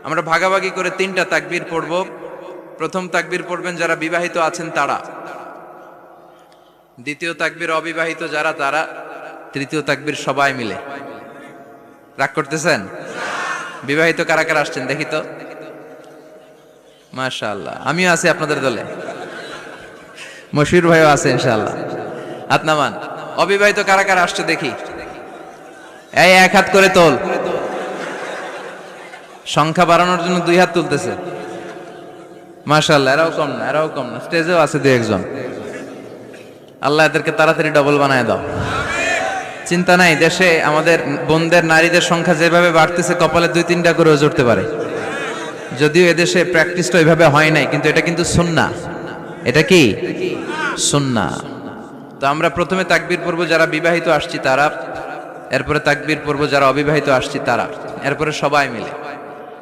আমরা ভাগাভাগি করে 3টা তাকবীর পড়ব। প্রথম তাকবীর পড়বেন যারা বিবাহিত আছেন তারা, দ্বিতীয় তাকবীর অবিবাহিত যারা তারা, তৃতীয় তাকবীর সবাই মিলে। রাগ করতেছেন? বিবাহিত কারা কারা আসছেন দেখি তো। মাশাআল্লাহ, আমিও আছি আপনাদের দলে, মশির ভাইও আছে ইনশাআল্লাহ। হাত নামান। অবিবাহিত কারা কারা আসছে দেখি, এই এক হাত করে তোল। সংখ্যা বাড়ানোর জন্য 2 হাত তুলতেছে। মাশাআল্লাহ, এরাও কম না, এরাও কম না, স্টেজেও আছে 2-1 জন। আল্লাহ এদেরকে তাড়াতাড়ি ডবল বানায় দাও। চিন্তা নাই, দেশে আমাদের বোনদের নারীদের সংখ্যা যেভাবে বাড়তেছে কপালে 2-3টা করেও জুড়তে পারে। যদিও এদেশে প্র্যাকটিসটা ওইভাবে হয় নাই, কিন্তু এটা কিন্তু সুন্নাহ। এটা কি সুন্নাহ? তো আমরা প্রথমে তাকবীর পড়ব যারা বিবাহিত আসছি তারা, এরপরে তাকবীর পড়ব যারা অবিবাহিত আসছি তারা, এরপরে সবাই মিলে।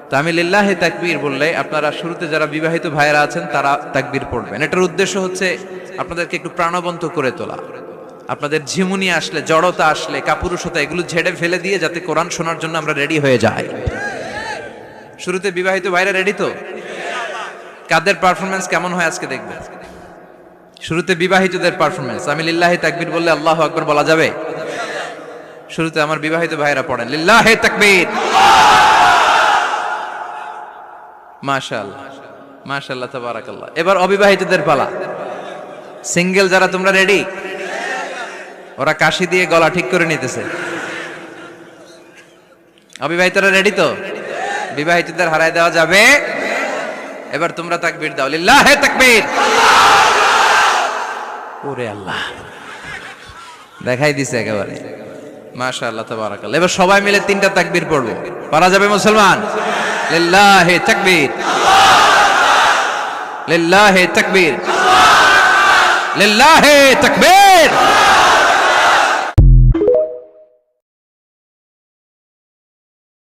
তো আমি লিল্লাহি তাকবীর বললে আপনারা শুরুতে যারা বিবাহিত ভাইয়েরা আছেন তারা তাকবীর পড়বেন। এটার উদ্দেশ্য হচ্ছে আপনাদেরকে একটু প্রাণবন্ত করে তোলা, আপনাদের ঝিমুনি আসলে, জড়তা আসলে, কাপুরুষতা এগুলো ঝেড়ে ফেলে দিয়ে যাতে কোরআন শোনার জন্য আমরা রেডি হয়ে যাই। শুরুতে বিবাহিত ভাইরা রেডি তো? কাদের পারফরমেন্স কেমন হয় আজকে দেখবেন। শুরুতে বিবাহিতদের পারফরমেন্স, আমি লিল্লাহি তাকবীর বললে আল্লাহু আকবার বলা যাবে? শুরুতে আমার বিবাহিত ভাইরা পড়েন লিল্লাহি তাকবীর। মাশাআল্লাহ, মাশাআল্লাহ, তাবারাকাল্লাহ। এবার অবিবাহিতদের পালা। সিঙ্গেল যারা তোমরা রেডি? ওরা কাশি দিয়ে গলা ঠিক করে নিতেছে। অবিবাহিতরা রেডি তো? বিবাহিতদের হারায় দেওয়া যাবে? এবার তোমরা তাকবীর দাও, লিল্লাহি তাকবীর। ওরে আল্লাহ, দেখাই দিছে একেবারে। মাশাআল্লাহ, তাবারাকাল্লাহ। এবার সবাই মিলে 3টা তাকবীর পড়বো। পারা যাবে মুসলমান? লিল্লাহি তাকবীর, লিল্লাহি তাকবীর, লিল্লাহি তাকবীর।